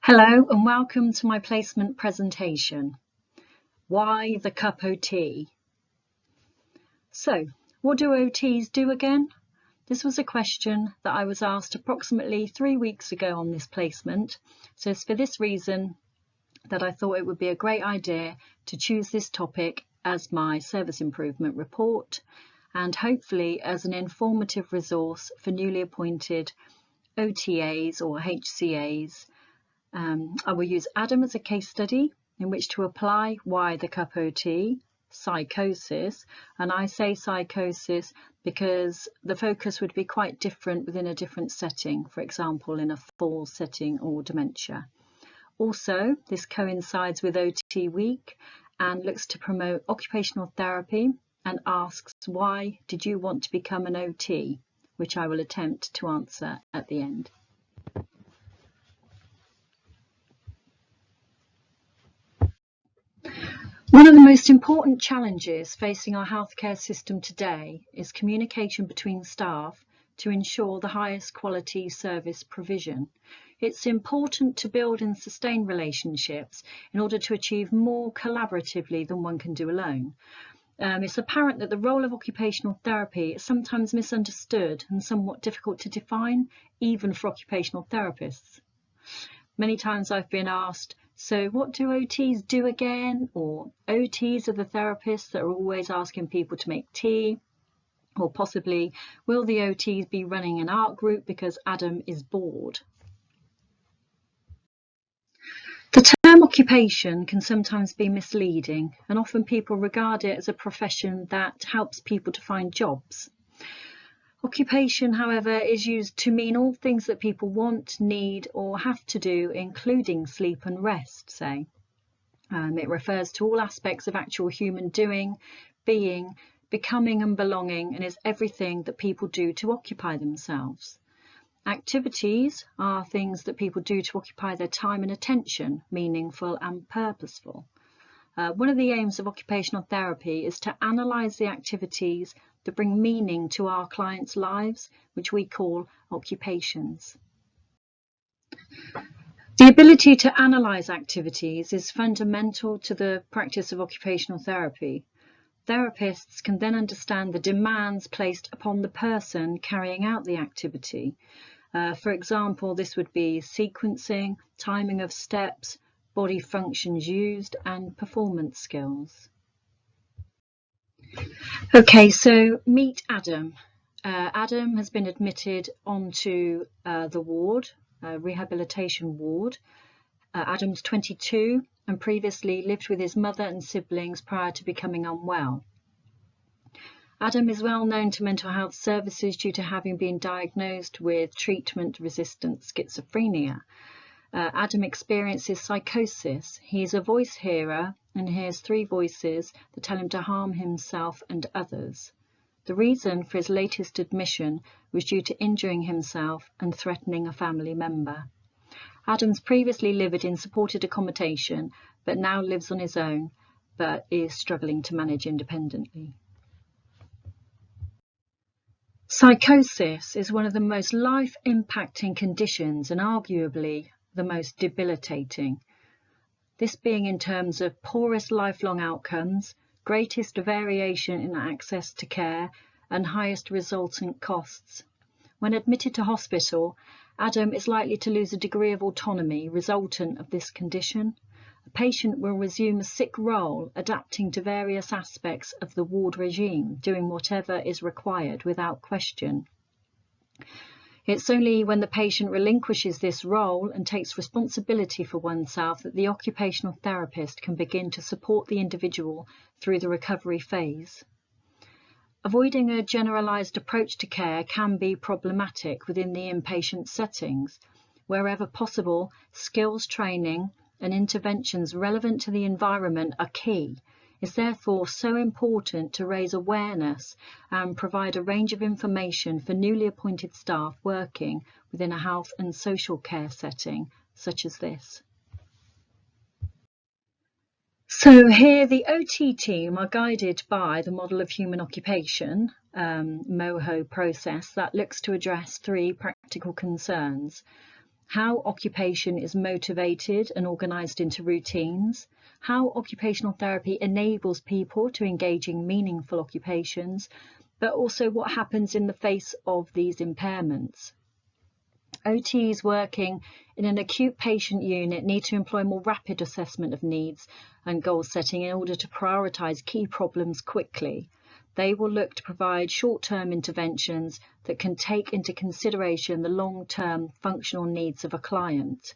Hello and welcome to my placement presentation. Why the cup OT? So, what do OTs do again? This was a question that I was asked approximately 3 weeks ago on this placement, so it's for this reason that I thought it would be a great idea to choose this topic as my service improvement report and hopefully as an informative resource for newly appointed OTAs or HCAs. I will use Adam as a case study in which to apply why the cup OT, psychosis, and I say psychosis because the focus would be quite different within a different setting, for example in a fall setting or dementia. Also, this coincides with OT week and looks to promote occupational therapy and asks why did you want to become an OT, which I will attempt to answer at the end. One of the most important challenges facing our healthcare system today is communication between staff to ensure the highest quality service provision. It's important to build and sustain relationships in order to achieve more collaboratively than one can do alone. It's apparent that the role of occupational therapy is sometimes misunderstood and somewhat difficult to define, even for occupational therapists. Many times I've been asked, so what do OTs do again? Or OTs are the therapists that are always asking people to make tea? Or possibly, will the OTs be running an art group because Adam is bored? The term occupation can sometimes be misleading, and often people regard it as a profession that helps people to find jobs. Occupation, however, is used to mean all things that people want, need, or have to do, including sleep and rest, say. It refers to all aspects of actual human doing, being, becoming and belonging, and is everything that people do to occupy themselves. Activities are things that people do to occupy their time and attention, meaningful and purposeful. One of the aims of occupational therapy is to analyse the activities that bring meaning to our clients' lives, which we call occupations. The ability to analyse activities is fundamental to the practice of occupational therapy. Therapists can then understand the demands placed upon the person carrying out the activity. For example, this would be sequencing, timing of steps, body functions used, and performance skills. Okay, so meet Adam. Adam has been admitted onto the ward, rehabilitation ward. Adam's 22 and previously lived with his mother and siblings prior to becoming unwell. Adam is well known to mental health services due to having been diagnosed with treatment-resistant schizophrenia. Adam experiences psychosis. He is a voice hearer and hears 3 voices that tell him to harm himself and others. The reason for his latest admission was due to injuring himself and threatening a family member. Adam's previously lived in supported accommodation, but now lives on his own, but is struggling to manage independently. Psychosis is one of the most life-impacting conditions and arguably the most debilitating. This being in terms of poorest lifelong outcomes, greatest variation in access to care, and highest resultant costs. When admitted to hospital, Adam is likely to lose a degree of autonomy resultant of this condition. A patient will resume a sick role, adapting to various aspects of the ward regime, doing whatever is required without question. It's only when the patient relinquishes this role and takes responsibility for oneself that the occupational therapist can begin to support the individual through the recovery phase. Avoiding a generalised approach to care can be problematic within the inpatient settings. Wherever possible, skills training and interventions relevant to the environment are key. It's therefore so important to raise awareness and provide a range of information for newly appointed staff working within a health and social care setting such as this. So here the OT team are guided by the model of human occupation, MOHO process that looks to address 3 practical concerns. how occupation is motivated and organised into routines, how occupational therapy enables people to engage in meaningful occupations, but also what happens in the face of these impairments. OTs working in an acute patient unit need to employ more rapid assessment of needs and goal setting in order to prioritise key problems quickly. They will look to provide short-term interventions that can take into consideration the long-term functional needs of a client.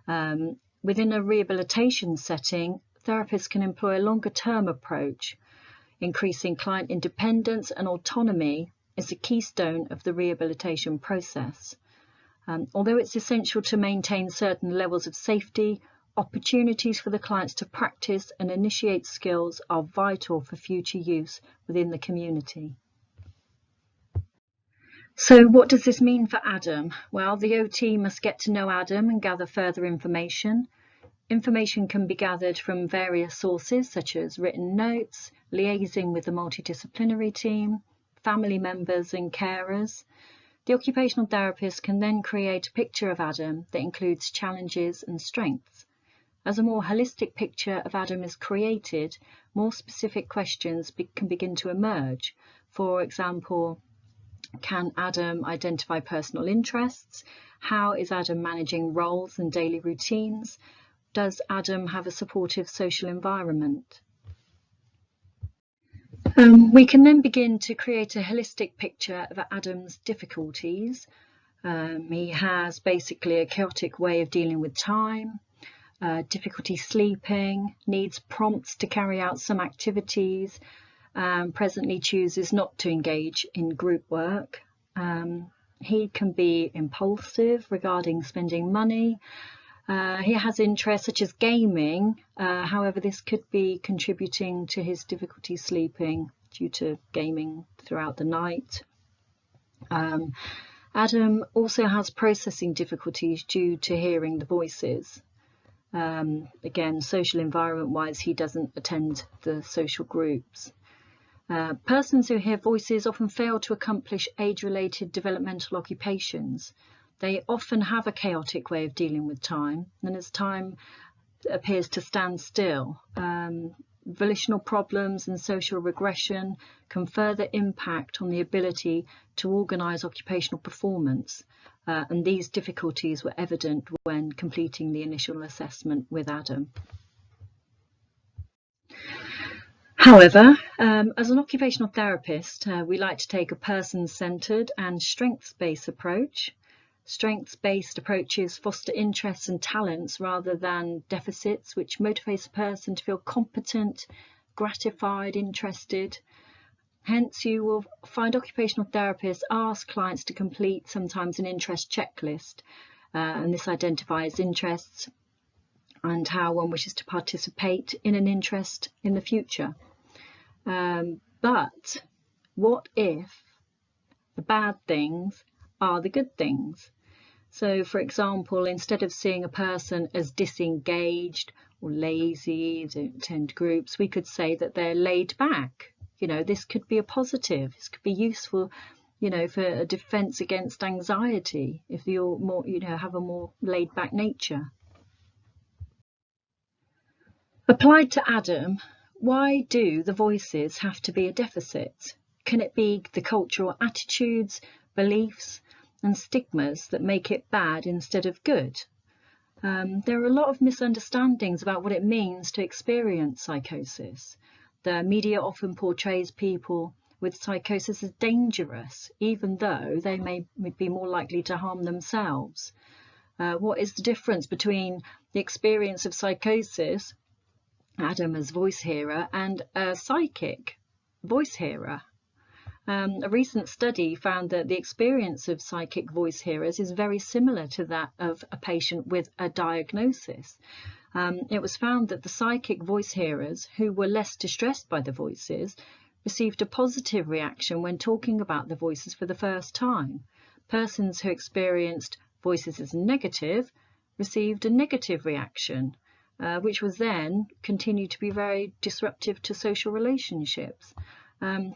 Within a rehabilitation setting, therapists can employ a longer-term approach. Increasing client independence and autonomy is a keystone of the rehabilitation process. Although it's essential to maintain certain levels of safety, opportunities for the clients to practice and initiate skills are vital for future use within the community. So what does this mean for Adam? Well, the OT must get to know Adam and gather further information. Information can be gathered from various sources such as written notes, liaising with the multidisciplinary team, family members and carers. The occupational therapist can then create a picture of Adam that includes challenges and strengths. As a more holistic picture of Adam is created, more specific questions can begin to emerge. For example, can Adam identify personal interests? How is Adam managing roles and daily routines? Does Adam have a supportive social environment? We can then begin to create a holistic picture of Adam's difficulties. He has basically a chaotic way of dealing with time, difficulty sleeping, needs prompts to carry out some activities, presently chooses not to engage in group work. He can be impulsive regarding spending money. He has interests such as gaming, however this could be contributing to his difficulty sleeping due to gaming throughout the night. Adam also has processing difficulties due to hearing the voices. Again, social environment wise, he doesn't attend the social groups. Persons who hear voices often fail to accomplish age-related developmental occupations. They often have a chaotic way of dealing with time, and as time appears to stand still, volitional problems and social regression can further impact on the ability to organise occupational performance, and these difficulties were evident when completing the initial assessment with Adam. However, as an occupational therapist, we like to take a person-centred and strengths-based approach. Strengths-based approaches foster interests and talents rather than deficits, which motivates a person to feel competent, gratified, interested. Hence, you will find occupational therapists ask clients to complete sometimes an interest checklist, and this identifies interests and how one wishes to participate in an interest in the future. But what if the bad things are the good things? So, for example, instead of seeing a person as disengaged or lazy, don't attend groups, we could say that they're laid back. You know, this could be a positive. This could be useful, you know, for a defense against anxiety if you're more, you know, have a more laid back nature. Applied to Adam, why do the voices have to be a deficit? Can it be the cultural attitudes, beliefs, and stigmas that make it bad instead of good? There are a lot of misunderstandings about what it means to experience psychosis. The media often portrays people with psychosis as dangerous, even though they may be more likely to harm themselves. What is the difference between the experience of psychosis, Adam as voice hearer, and a psychic voice hearer? A recent study found that the experience of psychic voice hearers is very similar to that of a patient with a diagnosis. It was found that the psychic voice hearers who were less distressed by the voices received a positive reaction when talking about the voices for the first time. Persons who experienced voices as negative received a negative reaction, which was then continued to be very disruptive to social relationships.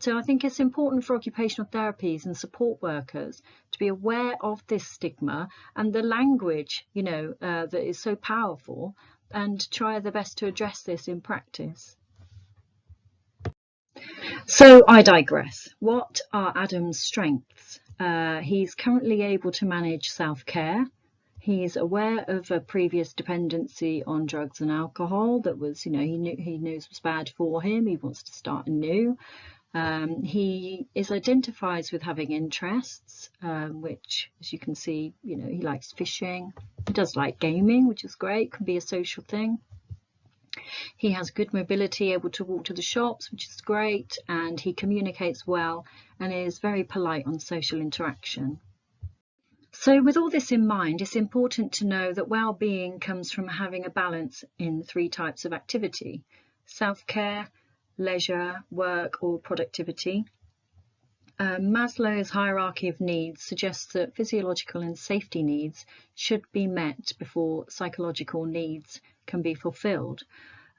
So I think it's important for occupational therapies and support workers to be aware of this stigma and the language, that is so powerful, and try their best to address this in practice. So I digress. What are Adam's strengths? He's currently able to manage self-care. He's aware of a previous dependency on drugs and alcohol that was, he knows was bad for him. He wants to start anew. He identifies with having interests, which, as you can see, he likes fishing. He does like gaming, which is great, can be a social thing. He has good mobility, able to walk to the shops, which is great, and he communicates well and is very polite on social interaction. So with all this in mind, it's important to know that well-being comes from having a balance in 3 types of activity: self-care, leisure, work, or productivity. Maslow's hierarchy of needs suggests that physiological and safety needs should be met before psychological needs can be fulfilled.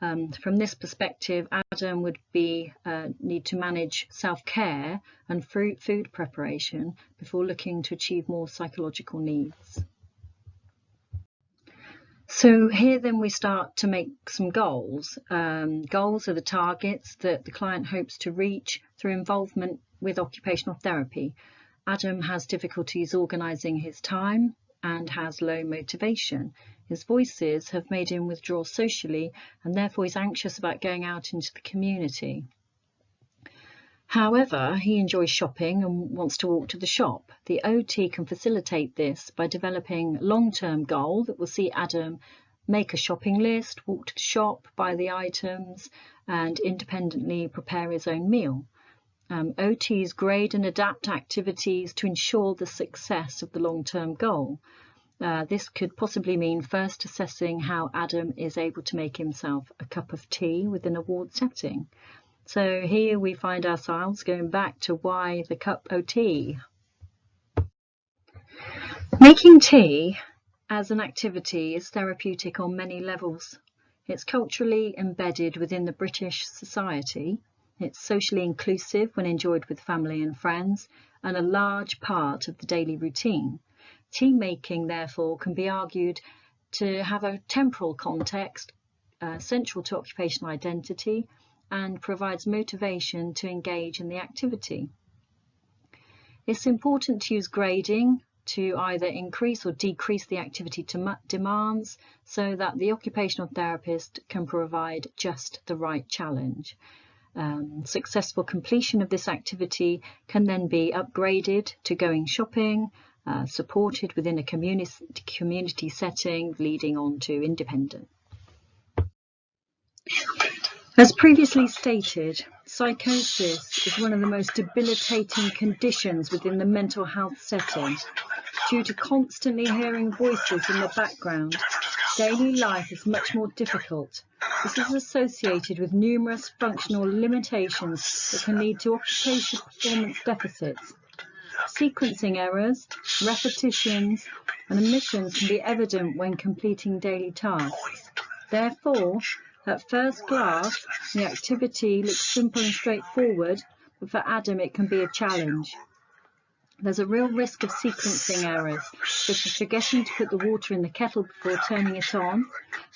From this perspective, Adam would need to manage self-care and food preparation before looking to achieve more psychological needs. So here then we start to make some goals. Goals are the targets that the client hopes to reach through involvement with occupational therapy. Adam has difficulties organising his time and has low motivation. His voices have made him withdraw socially, and therefore he's anxious about going out into the community. However, he enjoys shopping and wants to walk to the shop. The OT can facilitate this by developing a long-term goal that will see Adam make a shopping list, walk to the shop, buy the items, and independently prepare his own meal. OTs grade and adapt activities to ensure the success of the long-term goal. This could possibly mean first assessing how Adam is able to make himself a cup of tea within a ward setting. So here we find ourselves going back to why the cup OT. Making tea as an activity is therapeutic on many levels. It's culturally embedded within the British society. It's socially inclusive when enjoyed with family and friends, and a large part of the daily routine. Tea making, therefore, can be argued to have a temporal context central to occupational identity and provides motivation to engage in the activity. It's important to use grading to either increase or decrease the activity demands so that the occupational therapist can provide just the right challenge. Successful completion of this activity can then be upgraded to going shopping, supported within a community setting, leading on to independent. As previously stated, psychosis is one of the most debilitating conditions within the mental health setting. Due to constantly hearing voices in the background, daily life is much more difficult. This is associated with numerous functional limitations that can lead to occupational performance deficits. Sequencing errors, repetitions, and omissions can be evident when completing daily tasks. Therefore, at first glance, the activity looks simple and straightforward, but for Adam it can be a challenge. There's a real risk of sequencing errors, such as forgetting to put the water in the kettle before turning it on.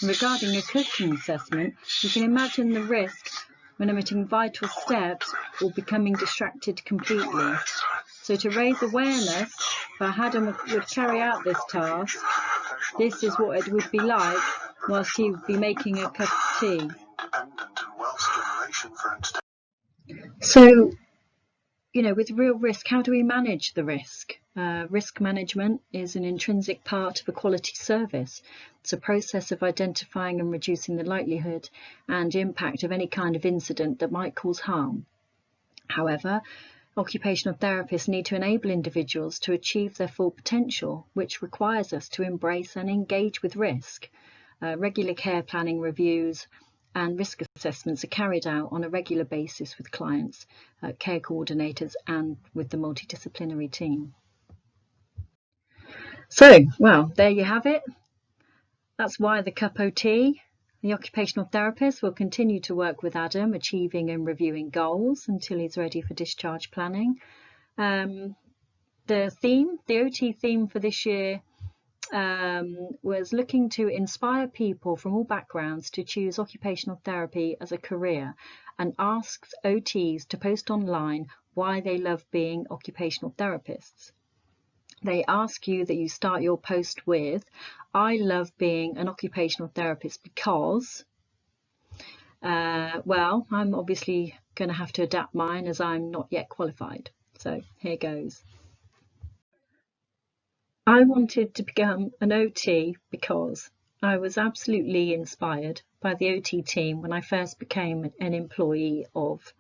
And regarding a cooking assessment, you can imagine the risk when omitting vital steps or becoming distracted completely. So to raise awareness for how Adam would carry out this task, this is what it would be like whilst he would be making a cup of tea. So, with real risk, how do we manage the risk? Risk management is an intrinsic part of a quality service. It's a process of identifying and reducing the likelihood and impact of any kind of incident that might cause harm. However, occupational therapists need to enable individuals to achieve their full potential, which requires us to embrace and engage with risk. Regular care planning reviews and risk assessments are carried out on a regular basis with clients, care coordinators, and with the multidisciplinary team. So, well, there you have it. That's why the cup OT. The occupational therapist will continue to work with Adam, achieving and reviewing goals until he's ready for discharge planning. The OT theme for this year was looking to inspire people from all backgrounds to choose occupational therapy as a career, and asks OTs to post online why they love being occupational therapists. They ask you that you start your post with, "I love being an occupational therapist because," well, I'm obviously going to have to adapt mine as I'm not yet qualified. So here goes. I wanted to become an OT because I was absolutely inspired by the OT team when I first became an employee of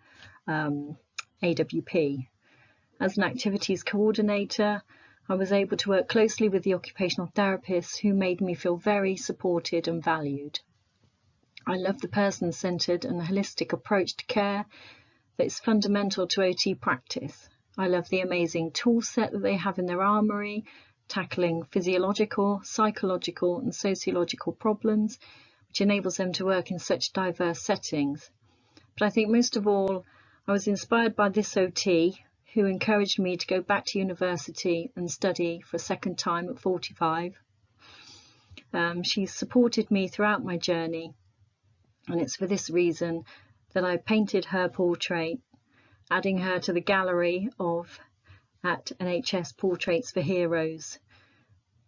AWP. As an activities coordinator, I was able to work closely with the occupational therapists who made me feel very supported and valued. I love the person-centred and holistic approach to care that is fundamental to OT practice. I love the amazing tool set that they have in their armoury, tackling physiological, psychological and sociological problems, which enables them to work in such diverse settings. But I think most of all, I was inspired by this OT who encouraged me to go back to university and study for a second time at 45. She's supported me throughout my journey, and it's for this reason that I painted her portrait, adding her to the gallery at NHS Portraits for Heroes,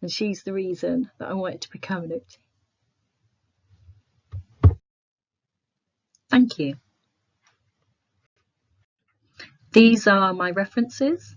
and she's the reason that I wanted to become an OT. Thank you. These are my references.